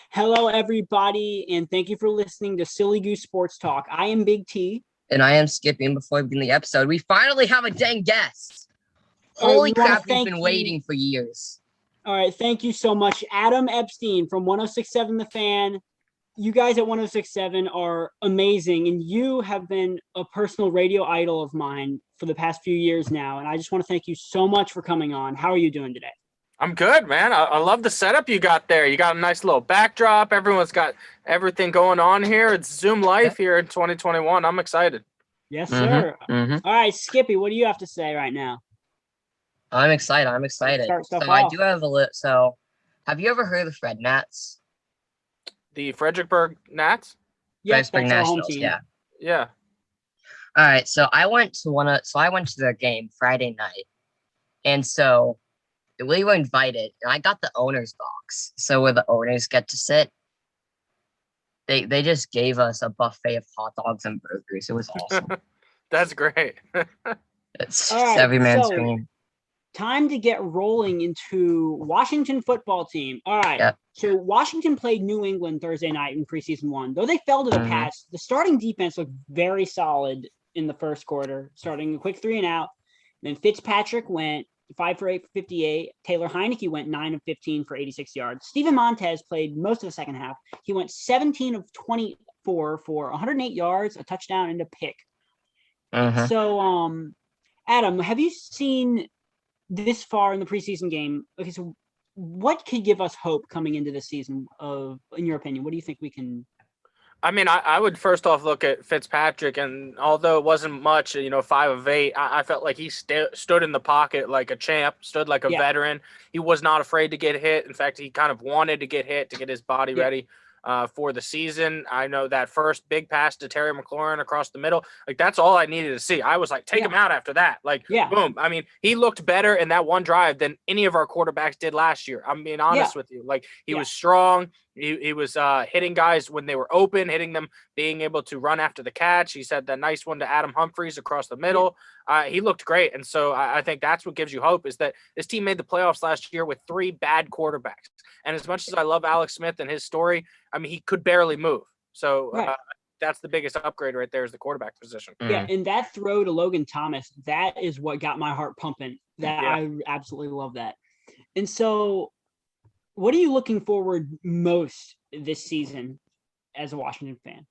Hello, everybody, and thank you for listening to Silly Goose Sports Talk. I am Big T. And I am Skippy. And before we begin the episode, we finally have a dang guest. Holy crap, we've been waiting for years. All right, thank you so much, Adam Epstein from 106.7 The Fan. You guys at 106.7 are amazing, and you have been a personal radio idol of mine for the past few years now, and I just want to thank you so much for coming on. How are you doing today? I'm good, man. I love the setup you got there. You got a nice little backdrop. Everyone's got everything going on here. It's Zoom life here in 2021. I'm excited. Yes, sir. All right, Skippy, what do you have to say right now? I'm excited. I do have a list. So, have you ever heard of the Fred Nats? The Fredericksburg Nats? Yes, that's our home team. Yeah. All right. So I went to their game Friday night, and so we were invited, and I got the owner's box. So where the owners get to sit, they just gave us a buffet of hot dogs and burgers. It was awesome. That's great. It's right, every man's dream. Time to get rolling into Washington football team. All right. Yep. So Washington played New England Thursday night in preseason 1. Though they fell to the pass, the starting defense looked very solid in the first quarter, starting a quick 3 and out. Then Fitzpatrick went 5 for 8 for 58. Taylor Heineke went 9 of 15 for 86 yards. Steven Montez played most of the second half. He went 17 of 24 for 108 yards, a touchdown, and a pick. So, Adam, have you seen this far in the preseason game? Okay, so what could give us hope coming into this season? In your opinion, what do you think we can? I mean, I would first off look at Fitzpatrick, and although it wasn't much, 5 of 8, I felt like he stood in the pocket like a champ, stood like a veteran. He was not afraid to get hit. In fact, he kind of wanted to get hit to get his body ready for the season. I know that first big pass to Terry McLaurin across the middle, like that's all I needed to see. I was like, take him out after that. Like, boom. I mean, he looked better in that one drive than any of our quarterbacks did last year. I'm being honest with you. Like, he was strong. He was hitting guys when they were open, hitting them, being able to run after the catch. He said that nice one to Adam Humphries across the middle. He looked great. And so I think that's what gives you hope, is that this team made the playoffs last year with 3 bad quarterbacks. And as much as I love Alex Smith and his story, I mean, he could barely move. So that's the biggest upgrade right there, is the quarterback position. Yeah, and that throw to Logan Thomas, that is what got my heart pumping. I absolutely love that. And so what are you looking forward most this season as a Washington fan?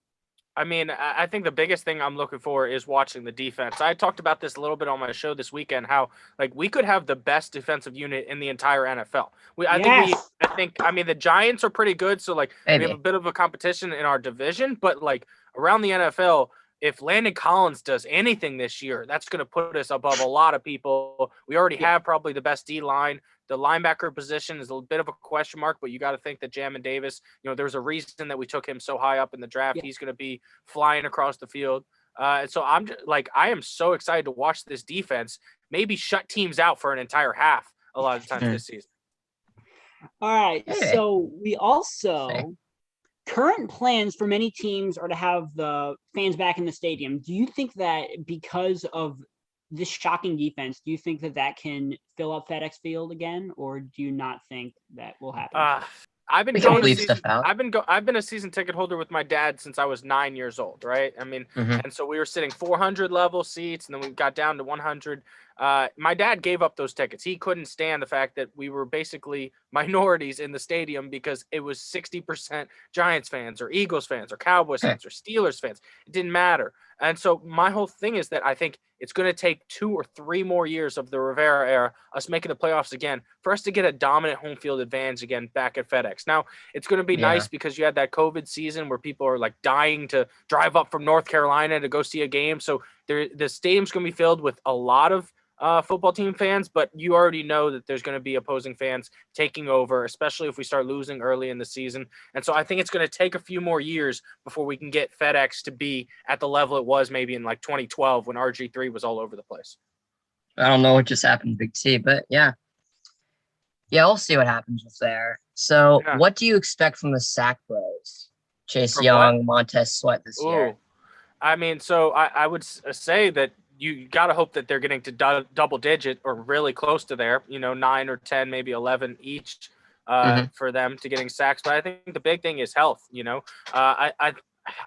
I mean, I think the biggest thing I'm looking for is watching the defense. I talked about this a little bit on my show this weekend, how like we could have the best defensive unit in the entire NFL. I mean, the Giants are pretty good, so like we have a bit of a competition in our division, but like around the NFL, if Landon Collins does anything this year, that's going to put us above a lot of people. We already have probably the best D-line. The linebacker position is a bit of a question mark, but you got to think that Jamin Davis, there's a reason that we took him so high up in the draft. He's going to be flying across the field. And so I am so excited to watch this defense maybe shut teams out for an entire half a lot of times this season. All right. So we also, current plans for many teams are to have the fans back in the stadium. Do you think that because of this shocking defense, do you think that can fill up FedEx Field again, or do you not think that will happen? I've been a season ticket holder with my dad since I was 9 years old, right? I mean, and so we were sitting 400 level seats, and then we got down to 100. My dad gave up those tickets. He couldn't stand the fact that we were basically minorities in the stadium because it was 60% Giants fans or Eagles fans or Cowboys fans or Steelers fans. It didn't matter. And so my whole thing is that I think it's going to take 2 or 3 more years of the Rivera era, us making the playoffs again, for us to get a dominant home field advantage again back at FedEx. Now, it's going to be nice because you had that COVID season where people are like dying to drive up from North Carolina to go see a game. So the stadium's going to be filled with a lot of football team fans, but you already know that there's going to be opposing fans taking over, especially if we start losing early in the season. And so I think it's going to take a few more years before we can get FedEx to be at the level it was maybe in like 2012 when RG3 was all over the place. I don't know what just happened, Big T, but yeah, we'll see what happens with there. So what do you expect from the Sack Bros? Chase Young, Montez Sweat this year? I mean, so I would say that you got to hope that they're getting to double digit or really close to there, 9 or 10, maybe 11 each for them to getting sacks. But I think the big thing is health.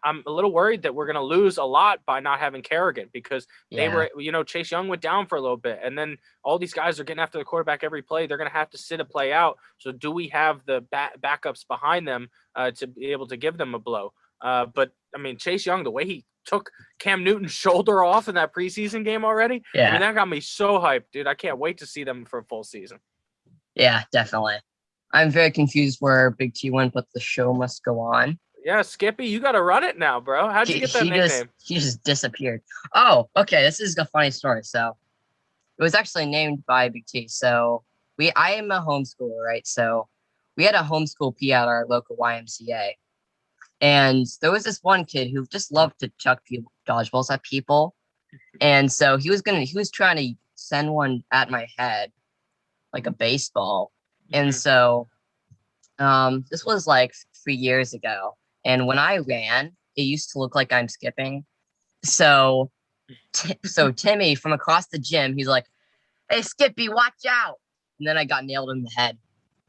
I'm a little worried that we're going to lose a lot by not having Kerrigan because they were, Chase Young went down for a little bit. And then all these guys are getting after the quarterback every play. They're going to have to sit a play out. So do we have the backups behind them to be able to give them a blow? But, I mean, Chase Young, the way he took Cam Newton's shoulder off in that preseason game already, I mean, that got me so hyped, dude. I can't wait to see them for a full season. Yeah, definitely. I'm very confused where Big T went, but the show must go on. Yeah, Skippy, you got to run it now, bro. How'd you get that nickname? He just disappeared. Oh, okay. This is a funny story. So it was actually named by Big T. So I am a homeschooler, right? So we had a homeschool P at our local YMCA. And there was this one kid who just loved to chuck dodgeballs at people. And so he was trying to send one at my head, like a baseball. And so this was like 3 years ago. And when I ran, it used to look like I'm skipping. So Timmy from across the gym, he's like, "Hey, Skippy, watch out." And then I got nailed in the head.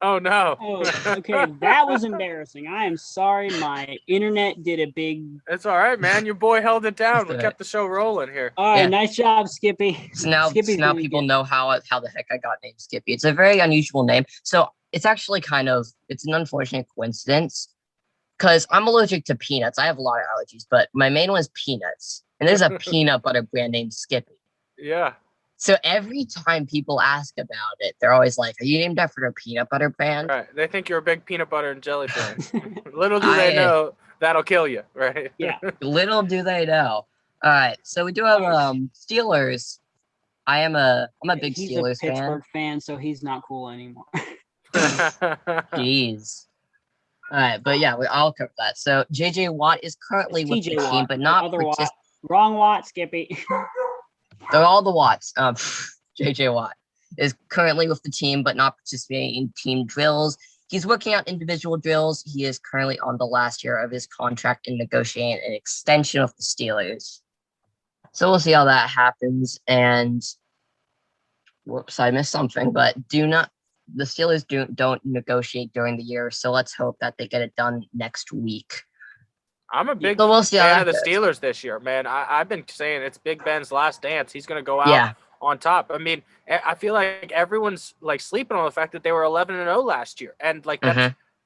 Oh, no. Oh, okay. That was embarrassing. I am sorry. My internet did a big... It's all right, man. Your boy held it down. We kept the show rolling here. All right. Nice job, Skippy. So now people know how the heck I got named Skippy. It's a very unusual name. So it's actually it's an unfortunate coincidence because I'm allergic to peanuts. I have a lot of allergies, but my main one is peanuts. And there's a peanut butter brand named Skippy. Yeah. So every time people ask about it, they're always like, "Are you named after a peanut butter brand?" Right. They think you're a big peanut butter and jelly fan. Little do they know that'll kill you, right? Yeah. Little do they know. All right. So we do have Steelers. I'm a big Steelers fan. He's a Pittsburgh fan, so he's not cool anymore. Jeez. All right, but yeah, I'll cover that. So JJ Watt is currently with the team, but not Wrong Watt, Skippy. They're all the Watts. JJ Watt is currently with the team, but not participating in team drills. He's working out individual drills. He is currently on the last year of his contract and negotiating an extension with the Steelers. So we'll see how that happens. And whoops, I missed something. But the Steelers don't negotiate during the year. So let's hope that they get it done next week. I'm a big fan of the Steelers this year, man. I've been saying it's Big Ben's last dance. He's going to go out on top. I mean, I feel like everyone's like sleeping on the fact that they were 11-0 last year, and like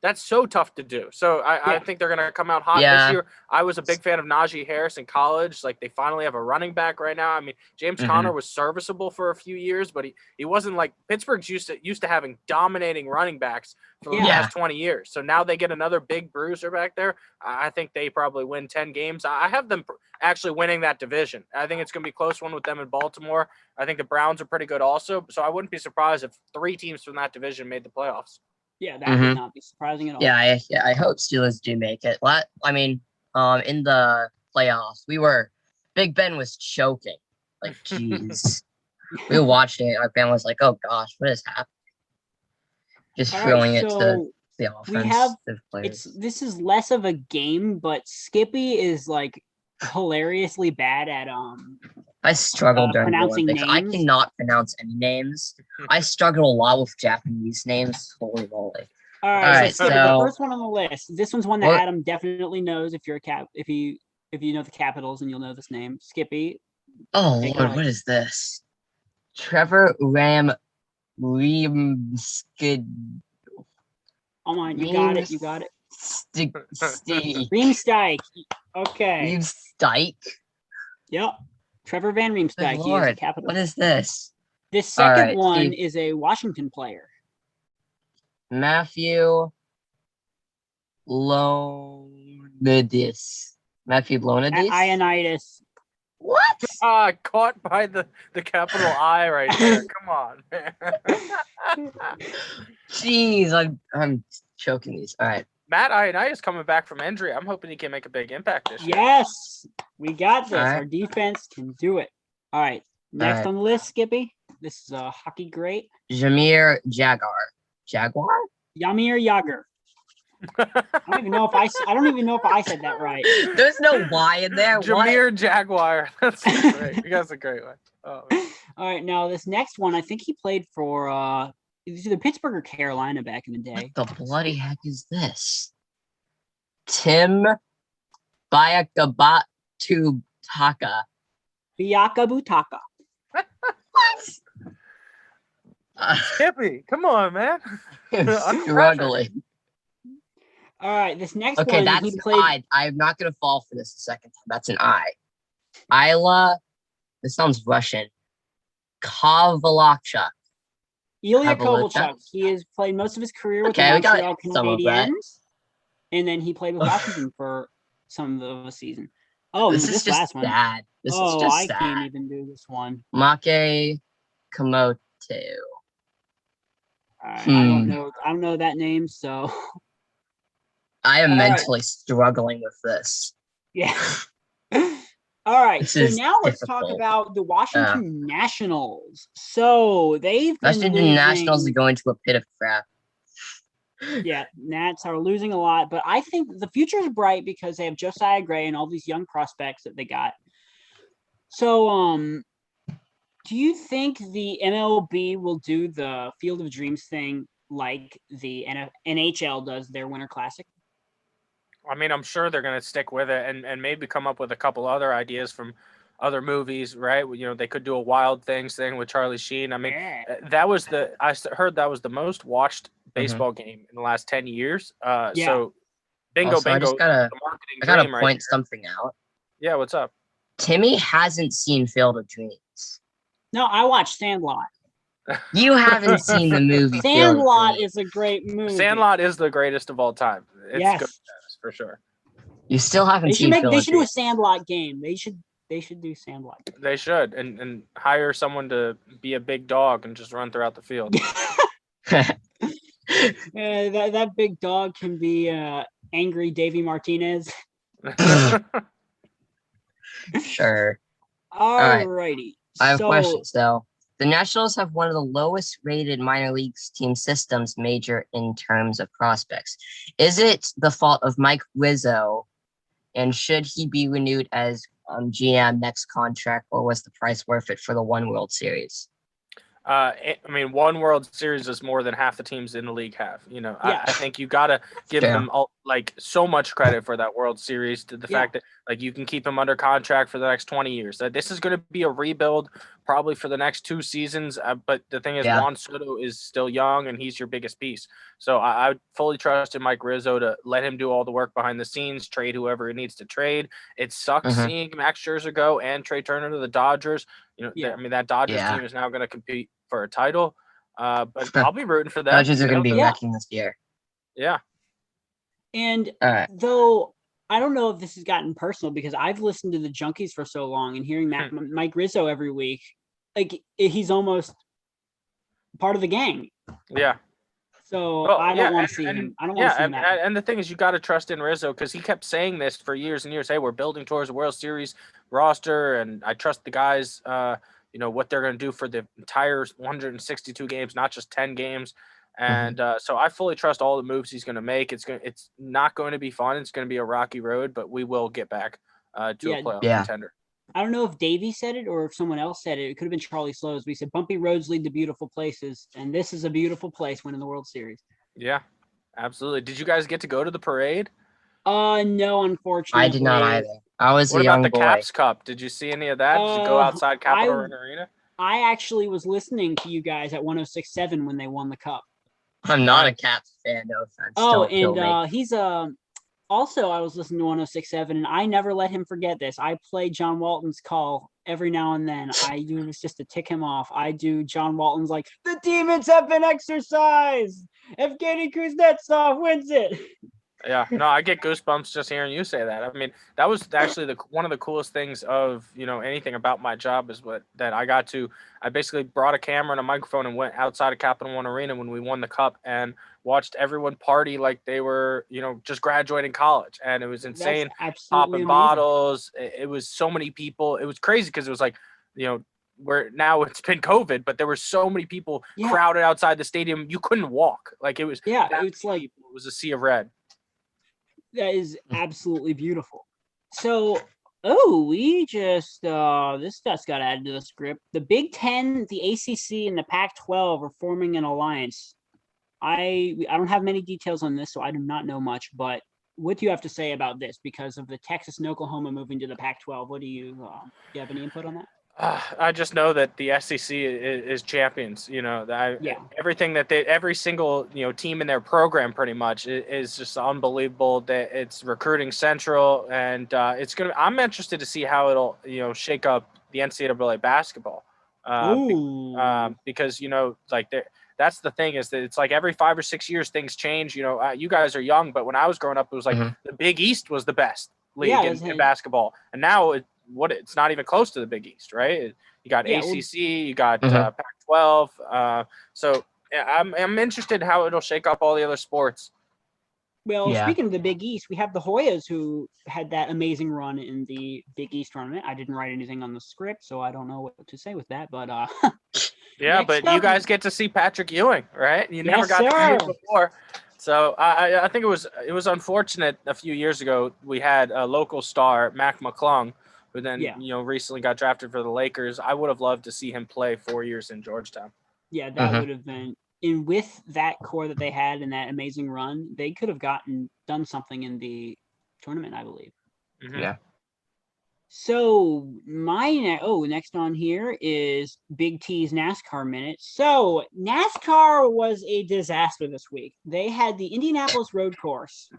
that's so tough to do. So I think they're going to come out hot this year. I was a big fan of Najee Harris in college. Like they finally have a running back right now. I mean, James Conner was serviceable for a few years, but he wasn't like Pittsburgh's used to having dominating running backs for the last 20 years. So now they get another big bruiser back there. I think they probably win 10 games. I have them actually winning that division. I think it's going to be a close one with them in Baltimore. I think the Browns are pretty good also. So I wouldn't be surprised if 3 teams from that division made the playoffs. Yeah, that would not be surprising at all. Yeah, I hope Steelers do make it. I mean, in the playoffs, Big Ben was choking. Like, jeez. We were watching it. Our family was like, "Oh gosh, what is happening?" Just throwing it to the offensive players. This is less of a game, but Skippy is like hilariously bad at I struggled during pronouncing names. I cannot pronounce any names. I struggle a lot with Japanese names. Holy moly! All right, so the first one on the list. This one's one that Adam definitely knows. If you know the capitals, and you'll know this name, Skippy. Oh Lord, what is this? Trevor Reamskid. Oh my, you got it. Riemsdyk. Okay. Riemsdyk. Yep. Trevor Van Riemsdyk. He is the capital. What is this? This second one is a Washington player. Matthew Ioannidis. Ioannidis. What? Caught by the capital I right there. Come on, man. Jeez, I'm choking these. All right. Matt Ioannidis coming back from injury. I'm hoping he can make a big impact this year. Yes, we got this. Right. Our defense can do it. All right. Next on the list, Skippy. This is a hockey great. Jameer Jaguar. Yamir Yager. I don't even know if I said that right. There's no Y in there. Jameer What? Jaguar. That's great. That's a great one. Oh, all right, now this next one, I think he played for either Pittsburgh or Carolina back in the day. What the bloody heck is this? Tim Bayakabatu Taka. Biaka Butaka. Skippy, come on, man. I'm struggling. All right, this next Okay, one, that's he played. I'm not gonna fall for this a second time. That's an I. Isla. This sounds Russian. Kovalchuk. Ilya Kovalchuk? Kovalchuk. He has played most of his career with the Okay, we got Montreal some of that. Canadiens, and then he played with Washington for some of the season. Oh, This is just last one. sad. This is just I sad. can't even do this one. Make Komoto. I don't know that name, so I am All right. mentally struggling with this. yeah. All right, This so is now let's talk difficult. about the Washington Nationals. So they've been Washington losing, Nationals are going to a pit of crap. Yeah, Nats are losing a lot, but I think the future is bright because they have Josiah Gray and all these young prospects that they got. So, do you think the MLB will do the Field of Dreams thing like the NHL does their Winter Classic? I mean, I'm sure they're going to stick with it and maybe come up with a couple other ideas from other movies, right? You know, they could do a Wild Things thing with Charlie Sheen. I mean, that was I heard that was the most watched baseball game in the last 10 years. So bingo, also, bingo. I gotta point right something out. Yeah, what's up? Timmy hasn't seen Field of Dreams. No, I watched Sandlot. You haven't seen the movie. Sandlot is a great movie. Sandlot is the greatest of all time. It's good for sure. You still haven't seen Field of They should do a Dreams. Sandlot game. They should do Sandlot. They should and hire someone to be a big dog and just run throughout the field. That big dog can be angry Davey Martinez. Sure. Alrighty. I have questions though. The Nationals have one of the lowest rated minor leagues team systems major in terms of prospects. Is it the fault of Mike Rizzo, and should he be renewed as GM next contract, or was the price worth it for the one World Series? I mean, one World Series is more than half the teams in the league have. You know, I think you got to give them so much credit for that World Series, to the fact that you can keep him under contract for the next 20 years. This is going to be a rebuild probably for the next 2 seasons. But the thing is, Juan Soto is still young and he's your biggest piece. So I fully trust in Mike Rizzo to let him do all the work behind the scenes, trade whoever he needs to trade. It sucks seeing Max Scherzer go and Trey Turner to the Dodgers. You know, I mean, that Dodgers team is now going to compete for a title. But I'll be rooting for them. Dodgers are going to be wrecking this year. Yeah. And though I don't know if this has gotten personal because I've listened to the Junkies for so long and hearing Mike Rizzo every week, like he's almost part of the gang. Yeah. So I don't want to see him. I don't want to see him. And the thing is, you got to trust in Rizzo because he kept saying this for years and years. Hey, we're building towards a World Series roster, and I trust the guys. You know what they're going to do for the entire 162 games, not just 10 games. And so I fully trust all the moves he's going to make. It's not going to be fun. It's going to be a rocky road, but we will get back to a playoff contender. I don't know if Davey said it or if someone else said it. It could have been Charlie Slows. We said bumpy roads lead to beautiful places, and this is a beautiful place winning the World Series. Yeah, absolutely. Did you guys get to go to the parade? No, unfortunately. I did not either. I was a young boy. What about the Caps Cup? Did you see any of that? Did you go outside Capital Arena? I actually was listening to you guys at 106.7 when they won the cup. I'm not a Caps fan, no offense. He's also, I was listening to 106.7, and I never let him forget this. I play John Walton's call every now and then. I do this just to tick him off. I do John Walton's like, the demons have been exorcised. Evgeny Kuznetsov wins it. Yeah, no, I get goosebumps just hearing you say that. I mean, that was actually one of the coolest things of, anything about my job is I basically brought a camera and a microphone and went outside of Capital One Arena when we won the cup and watched everyone party like they were, just graduating college. And it was insane. Popping bottles. It was so many people. It was crazy because it was like, where now it's been COVID, but there were so many people crowded outside the stadium. You couldn't walk. Like it was, it's like, it was a sea of red. That is absolutely beautiful. So, we just this stuff's got added to the script. The Big Ten, the ACC, and the Pac-12 are forming an alliance. I don't have many details on this, so I do not know much. But what do you have to say about this? Because of the Texas and Oklahoma moving to the Pac-12, what do you have any input on that? I just know that the SEC is champions. Everything that every single team in their program pretty much is just unbelievable. That it's recruiting central, and it's gonna. I'm interested to see how it'll shake up the NCAA basketball. Because that's the thing is that it's like every 5 or 6 years things change. You guys are young, but when I was growing up, it was like the Big East was the best league in basketball, and now it's not even close to the Big East, right? You got ACC, you got Pac-12. So I'm interested in how it'll shake up all the other sports. Well, speaking of the Big East, we have the Hoyas who had that amazing run in the Big East tournament. I didn't write anything on the script, so I don't know what to say with that. But but you guys get to see Patrick Ewing, right? You never got to see him before. So I think it was unfortunate a few years ago we had a local star, Mac McClung, who then recently got drafted for the Lakers. I would have loved to see him play 4 years in Georgetown. Yeah, that would have been. And with that core that they had and that amazing run, they could have done something in the tournament, I believe. Yeah. So next on here is Big T's NASCAR minute. So NASCAR was a disaster this week. They had the Indianapolis road course.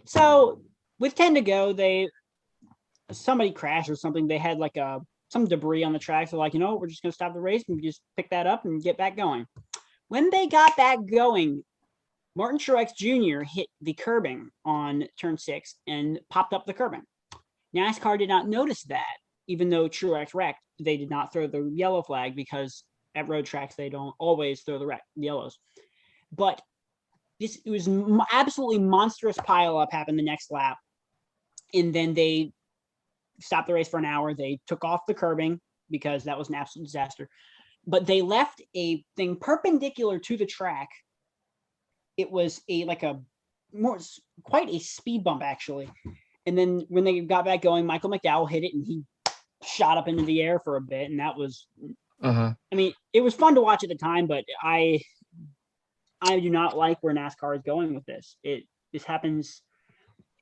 So with 10 to go, somebody crashed or something. They had like some debris on the track. So like, we're just going to stop the race and just pick that up and get back going. When they got back going, Martin Truex Jr. hit the curbing on turn 6 and popped up the curbing. NASCAR did not notice that, even though Truex wrecked. They did not throw the yellow flag because at road tracks they don't always throw the yellows. But it was absolutely monstrous pileup happened the next lap, and then they stopped the race for an hour. They took off the curbing because that was an absolute disaster. But they left a thing perpendicular to the track. It was quite a speed bump actually. And then when they got back going, Michael McDowell hit it and he shot up into the air for a bit. And that was, I mean, it was fun to watch at the time, but I do not like where NASCAR is going with this. This happens.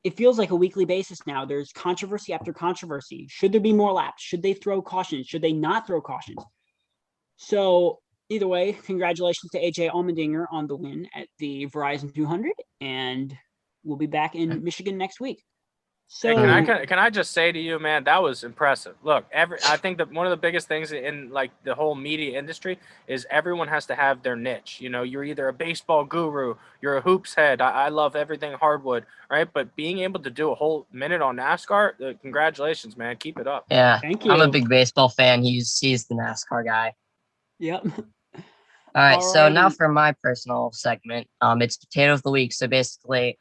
It feels like a weekly basis now. There's controversy after controversy. Should there be more laps? Should they throw cautions? Should they not throw cautions? So either way, congratulations to AJ Allmendinger on the win at the Verizon 200. And we'll be back in Michigan next week. So hey, can I just say to you, man, that was impressive. Look, I think that one of the biggest things in like the whole media industry is everyone has to have their niche. You're either a baseball guru, you're a hoops head. I love everything hardwood, right? But being able to do a whole minute on NASCAR, congratulations, man. Keep it up. Yeah, thank you. I'm a big baseball fan. He's the NASCAR guy. Yep. All right, so now for my personal segment, it's Potato of the Week. So basically,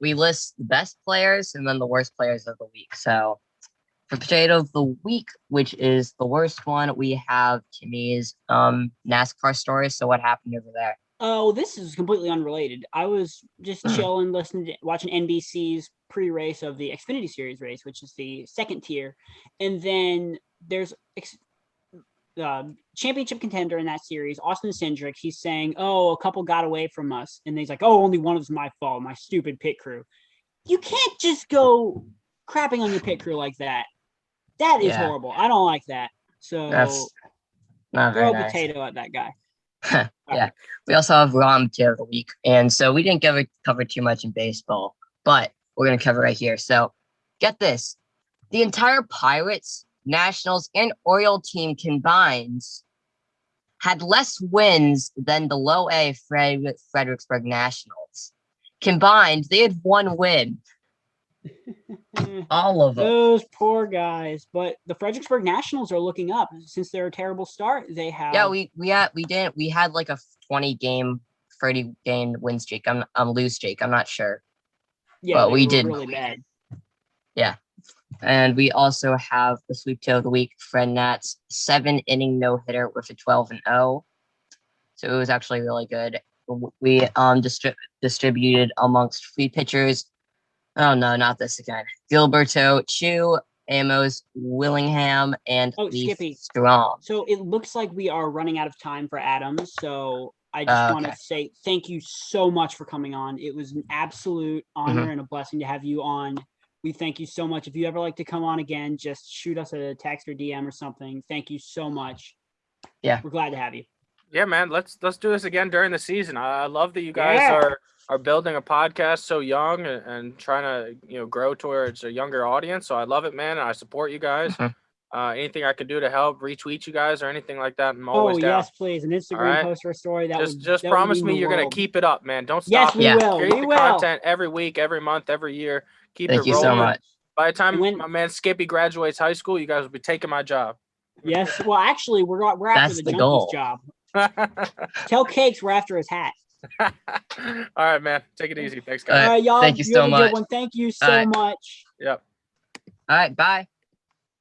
we list the best players and then the worst players of the week. So for Potato of the Week, which is the worst one, we have Timmy's NASCAR story. So what happened over there? Oh, this is completely unrelated. I was just chilling, watching NBC's pre-race of the Xfinity Series race, which is the second tier. And then there's championship contender in that series, Austin Cindric. He's saying, a couple got away from us. And he's like, only one of them's my fault, my stupid pit crew. You can't just go crapping on your pit crew like that. That is horrible. I don't like that. So that's not throw very a potato at that guy. Yeah. We also have Rom Potato of the Week. And so we didn't cover too much in baseball, but we're going to cover right here. So get this. The entire Pirates, Nationals, and Oriole team combined had less wins than the low A Fredericksburg Nationals. Combined, they had one win. All of them. Those poor guys. But the Fredericksburg Nationals are looking up since they're a terrible start. They have. Yeah, we had like a 20-game, 30-game win streak. Lose streak. I'm not sure. Yeah, but we did really bad. Yeah. And we also have the Sweep Tail of the Week, Fred Nat's 7-inning no-hitter with a 12-0. So it was actually really good. we distributed amongst free pitchers. Oh no, not this again. Gilberto, Chu, Amos, Willingham, and Leaf Skippy. Strong. So it looks like we are running out of time for Adam. So I just want to say thank you so much for coming on. It was an absolute honor and a blessing to have you on. We thank you so much. If you ever like to come on again, just shoot us a text or DM or something. Thank you so much. Yeah, we're glad to have you. Yeah, man. Let's do this again during the season. I love that you guys are building a podcast so young and trying to grow towards a younger audience. So I love it, man. And I support you guys. Anything I could do to help retweet you guys or anything like that, I'm always down. Yes, please. An Instagram post or a story. That promise me you're gonna keep it up, man. Don't stop. Yes, we will. Create the content every week, every month, every year. Keep Thank it rolling. You so much. By the time my man Skippy graduates high school, you guys will be taking my job. Yes. Well, actually, we're after the Junkies job. Tell Cakes we're after his hat. All right, man. Take it easy. Thanks, guys. All right, y'all. Thank you so much. Thank you so much. Yep. All right, bye.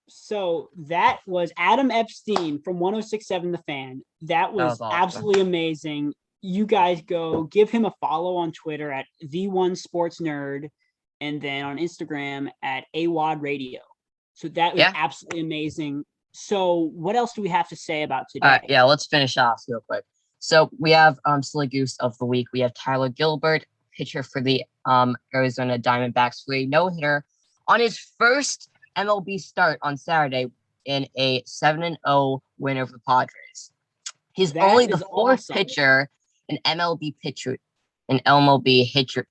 So that was Adam Epstein from 106.7 The Fan. That was awesome. Absolutely amazing. You guys go give him a follow on Twitter at The1SportsNerd and then on Instagram at AWOD Radio. So that was absolutely amazing. So what else do we have to say about today? Let's finish off real quick. So we have Silly Goose of the week. We have Tyler Gilbert, pitcher for the Arizona Diamondbacks, for a no-hitter on his first MLB start on Saturday in a 7-0 win over the Padres. He's only the fourth pitcher, an MLB pitcher, an MLB hitcher.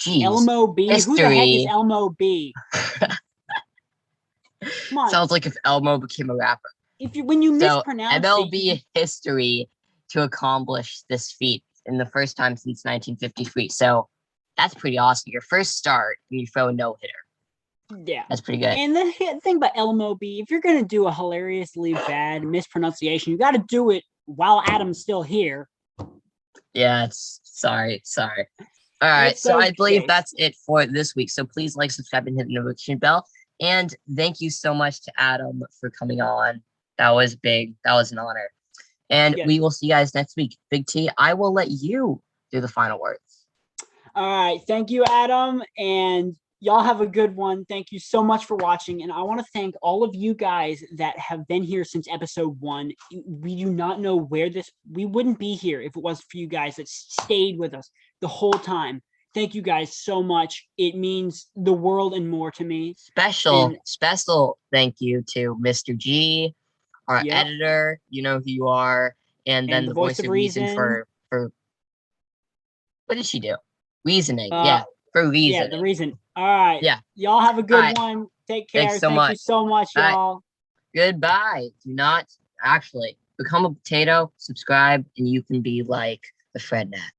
Elmo B. History. Who the heck is Elmo B? Come on. Sounds like if Elmo became a rapper. When you mispronounce MLB history to accomplish this feat in the first time since 1953. So that's pretty awesome. Your first start, you throw a no-hitter. Yeah. That's pretty good. And the thing about Elmo B, if you're going to do a hilariously bad mispronunciation, you got to do it while Adam's still here. Yeah, sorry. All right, so I believe that's it for this week. So please like, subscribe, and hit the notification bell. And thank you so much to Adam for coming on. That was big. That was an honor. And we will see you guys next week. Big T, I will let you do the final words. All right. Thank you, Adam. And y'all have a good one. Thank you so much for watching. And I want to thank all of you guys that have been here since episode 1. We do not know where we wouldn't be here if it wasn't for you guys that stayed with us the whole time. Thank you guys so much. It means the world and more to me. Special thank you to Mr. G, our editor. You know who you are. And then the voice of reason for what did she do? Reasoning. For reason. Yeah, the reason. All right. Yeah. Y'all have a good one. Take care. Thank you so much, y'all. Goodbye. Do not become a potato, subscribe, and you can be like the Fred Nat.